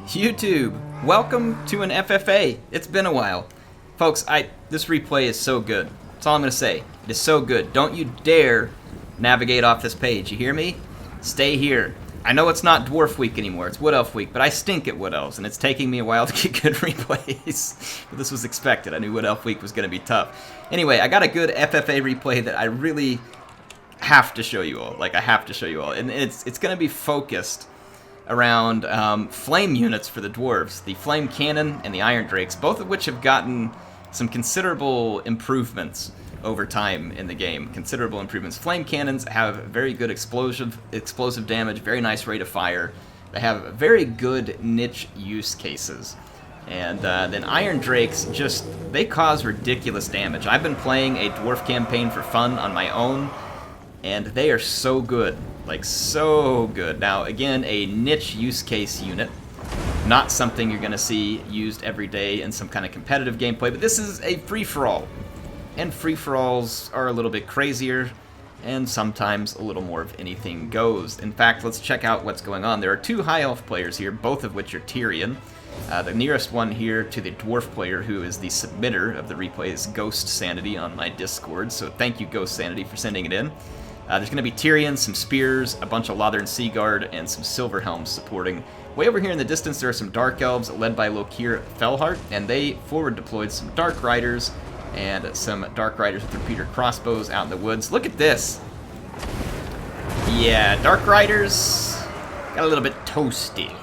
YouTube, welcome to an FFA. It's been a while. Folks, this replay is so good. That's all I'm going to say. It is so good. Don't you dare navigate off this page. You hear me? Stay here. I know it's not Dwarf Week anymore. It's Wood Elf Week, but I stink at Wood Elves, and it's taking me a while to get good replays. But this was expected. I knew Wood Elf Week was going to be tough. Anyway, I got a good FFA replay that I really have to show you all. Like, I have to show you all. And it's going to be focused around flame units for the dwarves, the flame cannon and the Irondrakes, both of which have gotten some considerable improvements over time in the game. Considerable improvements. Flame cannons have very good explosive damage, very nice rate of fire. They have very good niche use cases. And then Irondrakes they cause ridiculous damage. I've been playing a dwarf campaign for fun on my own, and they are so good. Like, so good. Now, again, a niche use case unit. Not something you're going to see used every day in some kind of competitive gameplay, but this is a free-for-all. And free-for-alls are a little bit crazier, and sometimes a little more of anything goes. In fact, let's check out what's going on. There are two High Elf players here, both of which are Tyrion. The nearest one here to the Dwarf player, who is the submitter of the replay, is Ghost Sanity on my Discord, so thank you, Ghost Sanity, for sending it in. There's going to be Tyrion, some spears, a bunch of Lothern Seaguard, and some Silver Helms supporting. Way over here in the distance, there are some Dark Elves led by Lokir Felhart, and they forward deployed some Dark Riders and some Dark Riders with repeater crossbows out in the woods. Look at this! Yeah, Dark Riders got a little bit toasty.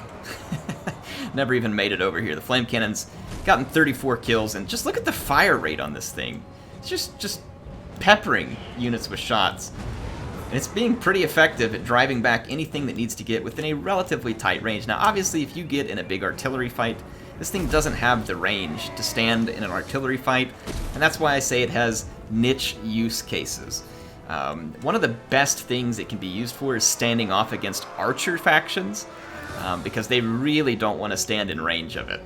Never even made it over here. The Flame Cannon's gotten 34 kills, and just look at the fire rate on this thing. It's just peppering units with shots. And it's being pretty effective at driving back anything that needs to get within a relatively tight range. Now, obviously, if you get in a big artillery fight, this thing doesn't have the range to stand in an artillery fight, and that's why I say it has niche use cases. One of the best things it can be used for is standing off against archer factions, because they really don't want to stand in range of it.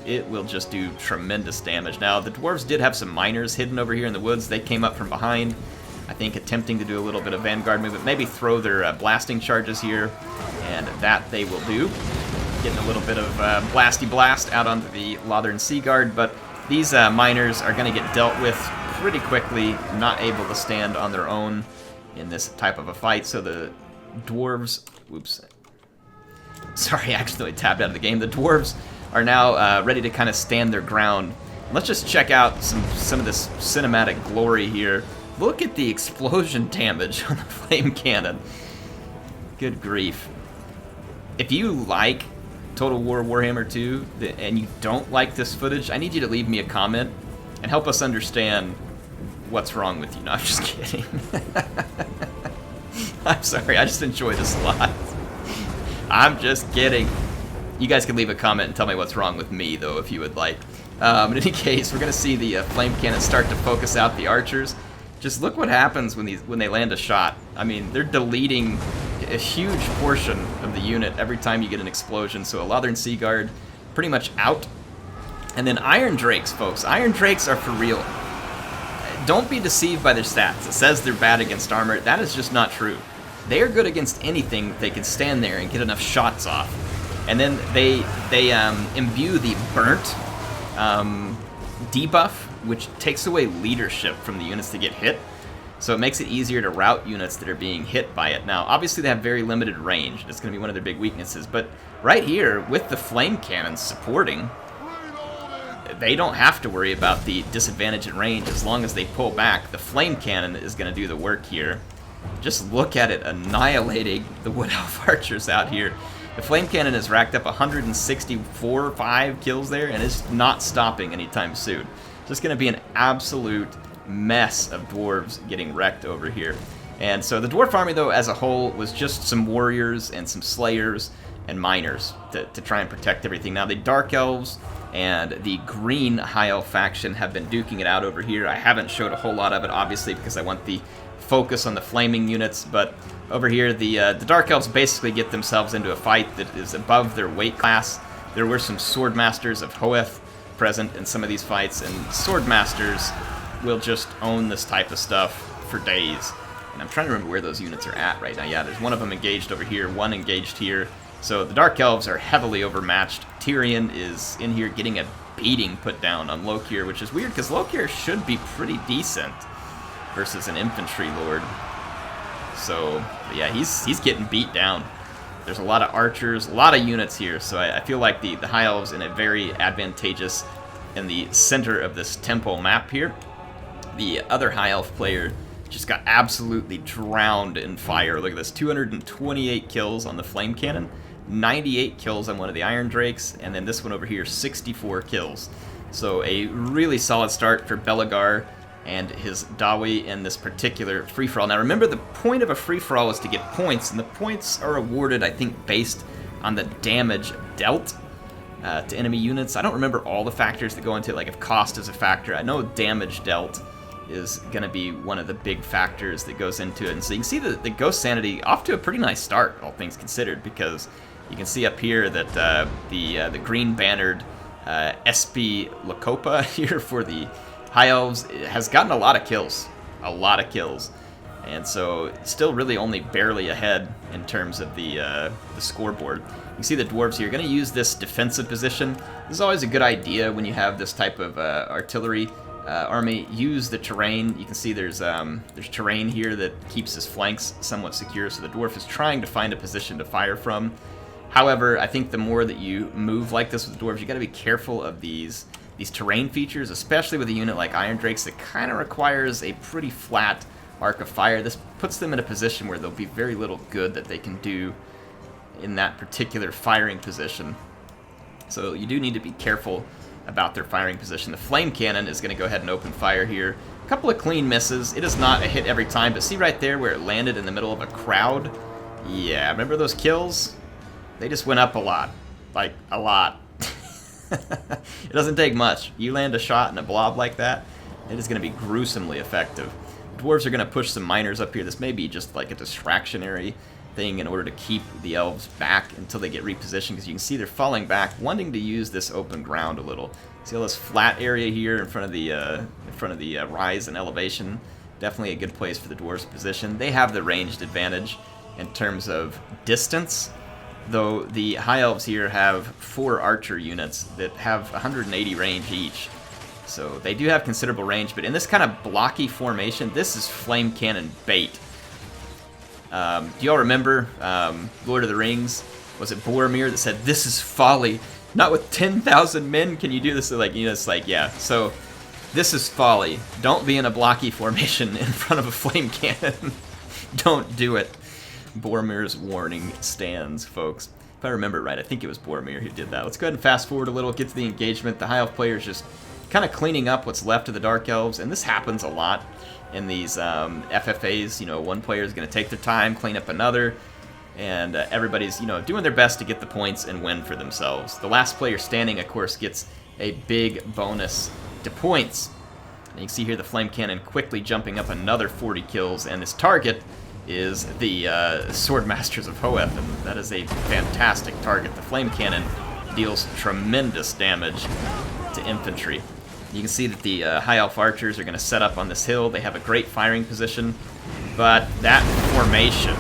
It will just do tremendous damage. Now, the dwarves did have some miners hidden over here in the woods. They came up from behind, I think, attempting to do a little bit of vanguard movement, maybe throw their blasting charges here, and that they will do. Getting a little bit of blasty blast out onto the Lothern Seaguard, but these miners are going to get dealt with pretty quickly, not able to stand on their own in this type of a fight, so the dwarves... Whoops. Sorry, I accidentally tapped out of the game. The dwarves are now ready to kind of stand their ground. Let's just check out some of this cinematic glory here. Look at the explosion damage on the flame cannon. Good grief. If you like Total War Warhammer 2 and you don't like this footage, I need you to leave me a comment and help us understand what's wrong with you. No, I'm just kidding. I'm sorry, I just enjoy this a lot. I'm just kidding. You guys can leave a comment and tell me what's wrong with me, though, if you would like. In any case, we're going to see the flame cannon start to focus out the archers. Just look what happens when they land a shot. I mean, they're deleting a huge portion of the unit every time you get an explosion. So a Lothern Seaguard pretty much out. And then Irondrakes, folks. Irondrakes are for real. Don't be deceived by their stats. It says they're bad against armor. That is just not true. They are good against anything they can stand there and get enough shots off. And then they imbue the burnt debuff, which takes away leadership from the units that get hit. So it makes it easier to rout units that are being hit by it. Now, obviously they have very limited range. It's going to be one of their big weaknesses. But right here, with the flame cannons supporting, they don't have to worry about the disadvantage in range as long as they pull back. The flame cannon is going to do the work here. Just look at it annihilating the Wood Elf archers out here. The flame cannon has racked up 164.5 kills there, and it's not stopping anytime soon. Just going to be an absolute mess of dwarves getting wrecked over here. And so the dwarf army, though, as a whole, was just some warriors and some slayers and miners to try and protect everything. Now, the Dark Elves and the Green High Elf faction have been duking it out over here. I haven't showed a whole lot of it, obviously, because I want the focus on the flaming units, but over here, the Dark Elves basically get themselves into a fight that is above their weight class. There were some Swordmasters of Hoeth present in some of these fights, and Swordmasters will just own this type of stuff for days. And I'm trying to remember where those units are at right now. Yeah, there's one of them engaged over here, one engaged here, So the Dark Elves are heavily overmatched. Tyrion is in here getting a beating put down on Lokir, which is weird because Lokir should be pretty decent versus an infantry lord. So yeah, he's getting beat down. There's a lot of archers, a lot of units here, so I feel like the High Elves in a very advantageous in the center of this tempo map here. The other High Elf player just got absolutely drowned in fire. Look at this, 228 kills on the Flame Cannon, 98 kills on one of the Irondrakes, and then this one over here, 64 kills. So a really solid start for Belegar and his Dawi in this particular free-for-all. Now remember, the point of a free-for-all is to get points, and the points are awarded, I think, based on the damage dealt to enemy units. I don't remember all the factors that go into it, like if cost is a factor. I know damage dealt is going to be one of the big factors that goes into it. And so you can see the Ghost Sanity off to a pretty nice start, all things considered, because you can see up here that the green-bannered SP Lacopa here for the High Elves has gotten a lot of kills. And so it's still really only barely ahead in terms of the scoreboard. You can see the Dwarves here are going to use this defensive position. This is always a good idea when you have this type of artillery army. Use the terrain. You can see there's terrain here that keeps his flanks somewhat secure, so the Dwarf is trying to find a position to fire from. However, I think the more that you move like this with the Dwarves, you got to be careful of these terrain features, especially with a unit like Irondrakes that kind of requires a pretty flat arc of fire. This puts them in a position where there'll be very little good that they can do in that particular firing position. So you do need to be careful about their firing position. The Flame Cannon is going to go ahead and open fire here. A couple of clean misses. It is not a hit every time, but see right there where it landed in the middle of a crowd? Yeah, remember those kills? They just went up a lot. Like, a lot. It doesn't take much. You land a shot in a blob like that, it is going to be gruesomely effective. Dwarves are going to push some miners up here. This may be just like a distractionary thing in order to keep the elves back until they get repositioned, because you can see they're falling back, wanting to use this open ground a little. See all this flat area here in front of the rise and elevation? Definitely a good place for the dwarves' position. They have the ranged advantage in terms of distance, though the High Elves here have 4 archer units that have 180 range each. So they do have considerable range, but in this kind of blocky formation, this is Flame Cannon bait. Do y'all remember Lord of the Rings? Was it Boromir that said, "This is folly. Not with 10,000 men can you do this." Like, you know, it's like, yeah. So this is folly. Don't be in a blocky formation in front of a flame cannon. Don't do it. Boromir's warning stands, folks. If I remember right, I think it was Boromir who did that. Let's go ahead and fast forward a little, get to the engagement. The High Elf players just kind of cleaning up what's left of the Dark Elves, and this happens a lot in these FFAs. You know, one player is going to take their time, clean up another, and everybody's, you know, doing their best to get the points and win for themselves. The last player standing, of course, gets a big bonus to points. And you can see here the Flame Cannon quickly jumping up another 40 kills, and this target is the Swordmasters of Hoeth, and that is a fantastic target. The Flame Cannon deals tremendous damage to infantry. You can see that the High Elf archers are going to set up on this hill. They have a great firing position, but that formation,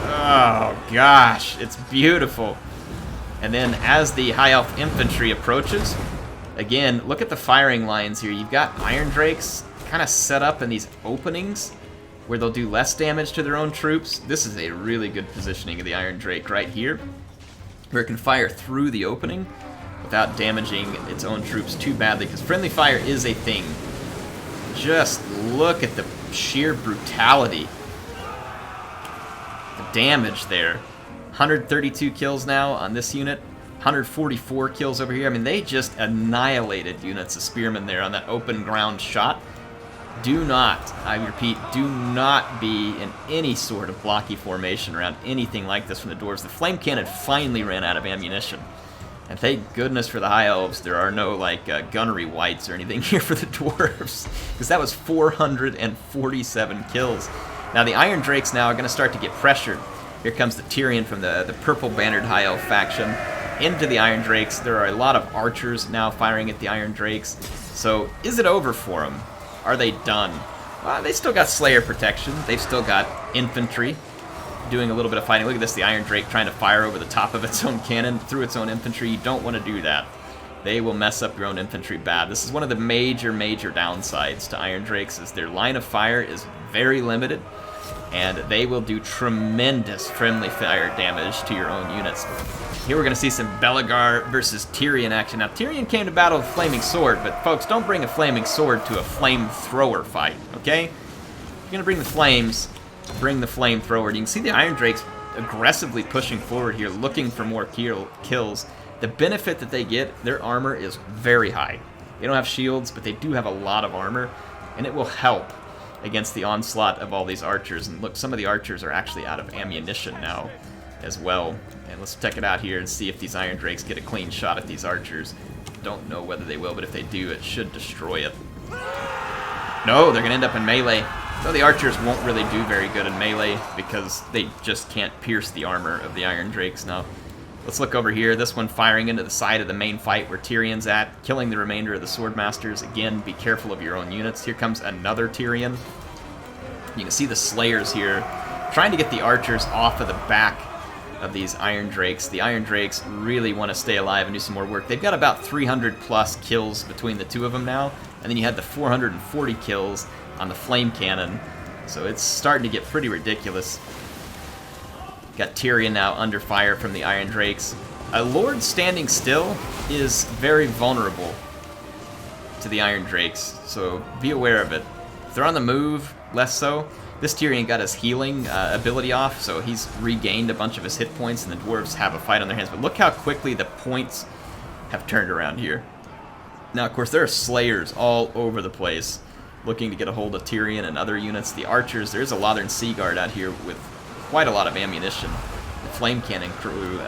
oh gosh, it's beautiful. And then as the High Elf infantry approaches, again, look at the firing lines here. You've got Irondrakes kind of set up in these openings where they'll do less damage to their own troops. This is a really good positioning of the Irondrake right here, where it can fire through the opening without damaging its own troops too badly, because friendly fire is a thing. Just look at the sheer brutality. The damage there. 132 kills now on this unit, 144 kills over here. I mean, they just annihilated units of spearmen there on that open ground shot. Do not, I repeat, do not be in any sort of blocky formation around anything like this from the dwarves. The Flame Cannon finally ran out of ammunition. And thank goodness for the High Elves, there are no, like, gunnery whites or anything here for the dwarves, because that was 447 kills. Now, the Irondrakes now are going to start to get pressured. Here comes the Tyrion from the purple-bannered High Elf faction into the Irondrakes. There are a lot of archers now firing at the Irondrakes. So, is it over for them? Are they done? Well, they still got Slayer protection. They've still got infantry. doing a little bit of fighting. Look at this, the Iron Drake trying to fire over the top of its own cannon through its own infantry. You don't want to do that. They will mess up your own infantry bad. This is one of the major downsides to Iron Drakes, is their line of fire is very limited, and they will do tremendous friendly fire damage to your own units. Here we're going to see some Belegar versus Tyrion action. Now, Tyrion came to battle with a flaming sword, but folks, don't bring a flaming sword to a flamethrower fight, okay? If you're going to bring the flames, bring the flamethrower. You can see the Iron Drakes aggressively pushing forward here, looking for more kills. The benefit that they get, their armor is very high. They don't have shields, but they do have a lot of armor, and it will help against the onslaught of all these archers. And look, some of the archers are actually out of ammunition now as well. And let's check it out here and see if these Iron Drakes get a clean shot at these archers. Don't know whether they will, but if they do, it should destroy it. No, they're going to end up in melee. So the archers won't really do very good in melee because they just can't pierce the armor of the Iron Drakes. Now, let's look over here. This one firing into the side of the main fight where Tyrion's at, killing the remainder of the Swordmasters. Again, be careful of your own units. Here comes another Tyrion. You can see the Slayers here trying to get the archers off of the back of these Iron Drakes. The Iron Drakes really want to stay alive and do some more work. They've got about 300 plus kills between the two of them now, and then you had the 440 kills on the Flame Cannon, so it's starting to get pretty ridiculous. Got Tyrion now under fire from the Iron Drakes. A Lord standing still is very vulnerable to the Iron Drakes, so be aware of it. If they're on the move, less so. This Tyrion got his healing ability off, so he's regained a bunch of his hit points, and the dwarves have a fight on their hands. But look how quickly the points have turned around here. Now, of course, there are Slayers all over the place looking to get a hold of Tyrion and other units. The archers, there's a Lothern Sea Guard out here with quite a lot of ammunition. The Flame Cannon crew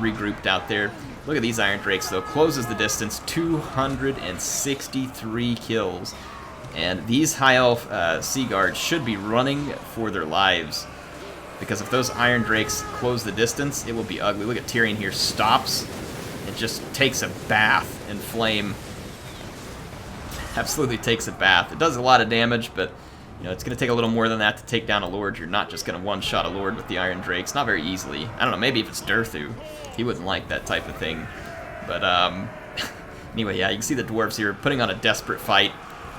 regrouped out there. Look at these Iron Drakes, though. Closes the distance, 263 kills. And these High Elf Sea Guards should be running for their lives, because if those Iron Drakes close the distance, it will be ugly. Look at Tyrion here, stops, and just takes a bath in flame. Absolutely takes a bath. It does a lot of damage, but you know, it's going to take a little more than that to take down a Lord. You're not just going to one-shot a Lord with the Iron Drakes. Not very easily. I don't know, maybe if it's Durthu, he wouldn't like that type of thing. But anyway, yeah, you can see the dwarves here putting on a desperate fight,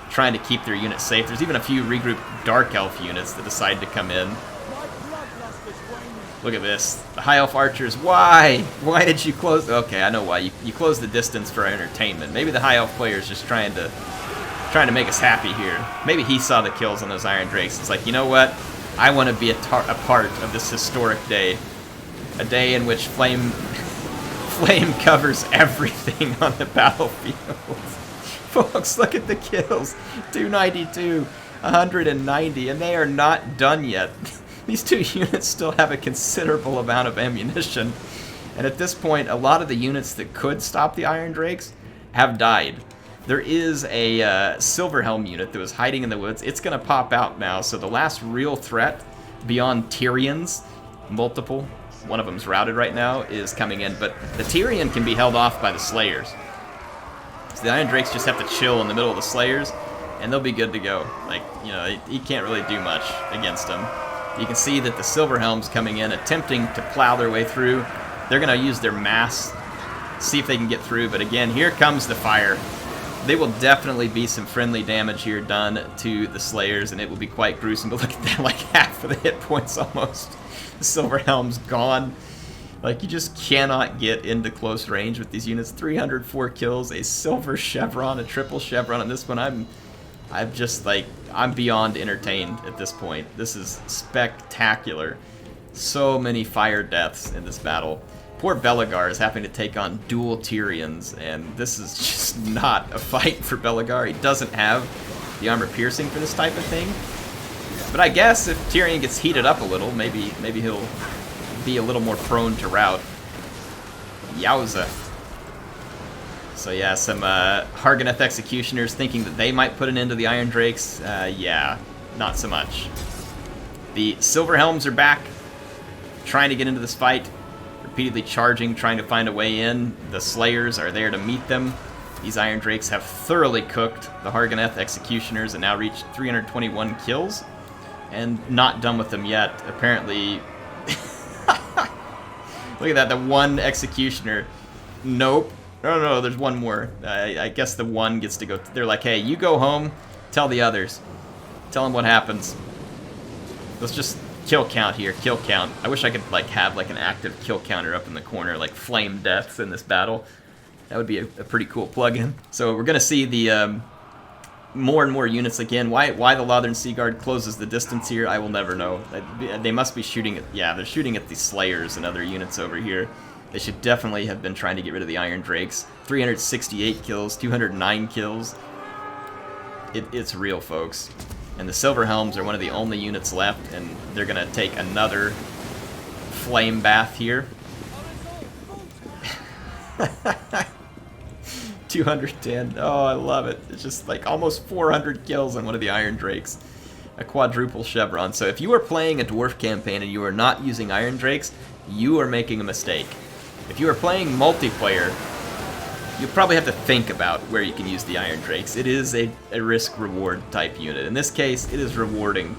trying to keep their units safe. There's even a few regrouped Dark Elf units that decide to come in. Look at this. The High Elf archers, why? Why did you close? Okay, I know why. You closed the distance for entertainment. Maybe the High Elf player's just trying to make us happy here. Maybe he saw the kills on those Iron Drakes. It's like, you know what? I want to be a part of this historic day. A day in which flame covers everything on the battlefield. Folks, look at the kills. 292, 190, and they are not done yet. These two units still have a considerable amount of ammunition. And at this point, a lot of the units that could stop the Iron Drakes have died. There is a Silverhelm unit that was hiding in the woods. It's going to pop out now, so the last real threat beyond Tyrion's, multiple, one of them's routed right now, is coming in. But the Tyrion can be held off by the Slayers. So the Iron Drakes just have to chill in the middle of the Slayers, and they'll be good to go. Like, you know, he can't really do much against them. You can see that the Silverhelm's coming in, attempting to plow their way through. They're going to use their mass, see if they can get through. But again, here comes the fire. There will definitely be some friendly damage here done to the Slayers, and it will be quite gruesome. But look at that, like half of the hit points almost. The Silverhelm's gone. Like, you just cannot get into close range with these units. 304 kills, a silver chevron, a triple chevron on this one. I'm beyond entertained at this point. This is spectacular. So many fire deaths in this battle. Poor Belegar is having to take on dual Tyrions, and this is just not a fight for Belegar. He doesn't have the armor piercing for this type of thing. But I guess if Tyrion gets heated up a little, maybe he'll be a little more prone to rout. Yowza. So yeah, some Harganeth Executioners thinking that they might put an end to the Iron Drakes. Yeah, not so much. The Silverhelms are back, trying to get into this fight, repeatedly charging, trying to find a way in. The Slayers are there to meet them. These Iron Drakes have thoroughly cooked the Harganeth Executioners and now reached 321 kills. And not done with them yet. Apparently, Look at that, the one executioner. Nope. No, there's one more. I guess the one gets to go. They're like, hey, you go home, tell the others. Tell them what happens. Let's just kill count here, kill count. I wish I could like have like an active kill counter up in the corner, like flame deaths in this battle. That would be a pretty cool plugin. So we're gonna see the more and more units again. Why the Lothern Sea Guard closes the distance here, I will never know. They must be shooting at, yeah, they're shooting at the Slayers and other units over here. They should definitely have been trying to get rid of the Iron Drakes. 368 kills, 209 kills. It's real, folks. And the Silver Helms are one of the only units left, and they're gonna take another flame bath here. 210. Oh, I love it. It's just like almost 400 kills on one of the Iron Drakes. A quadruple chevron. So if you are playing a dwarf campaign and you are not using Iron Drakes, you are making a mistake. If you are playing multiplayer, you probably have to think about where you can use the Iron Drakes. It is a risk-reward type unit. In this case, it is rewarding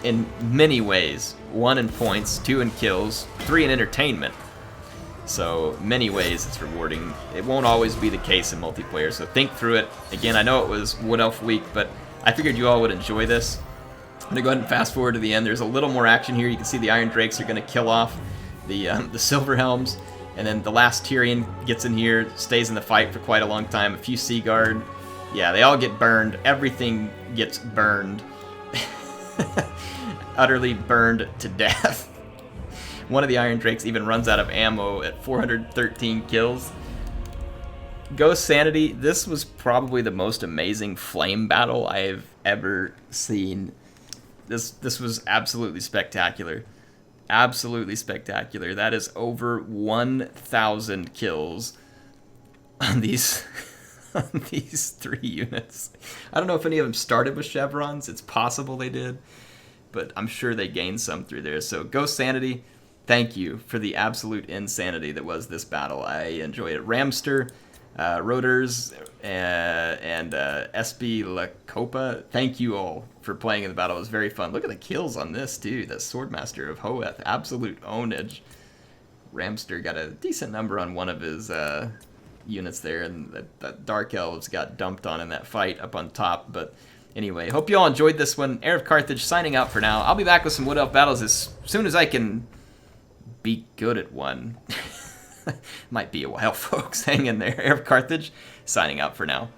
in many ways. 1 in points, 2 in kills, 3 in entertainment. So, many ways it's rewarding. It won't always be the case in multiplayer, so think through it. Again, I know it was Wood Elf Week, but I figured you all would enjoy this. I'm going to go ahead and fast forward to the end. There's a little more action here. You can see the Iron Drakes are going to kill off the Silver Helms. And then the last Tyrian gets in here, stays in the fight for quite a long time. A few Sea Guard. Yeah, they all get burned. Everything gets burned. Utterly burned to death. One of the Iron Drakes even runs out of ammo at 413 kills. Ghost Sanity, this was probably the most amazing flame battle I've ever seen. This was absolutely spectacular. Absolutely spectacular. That is over 1,000 kills on these on these 3 units. I don't know if any of them started with chevrons. It's possible they did, but I'm sure they gained some through there. So Ghost Sanity, thank you for the absolute insanity that was this battle. I enjoyed it. Ramster, Rotors, and SB La Copa, thank you all for playing in the battle. It was very fun. Look at the kills on this, too. The Swordmaster of Hoeth, absolute ownage. Ramster got a decent number on one of his units there, and that Dark Elves got dumped on in that fight up on top. But anyway, hope you all enjoyed this one. HeirofCarthage signing out for now. I'll be back with some Wood Elf battles as soon as I can be good at one. Might be a while, folks. Hang in there. HeirofCarthage signing out for now.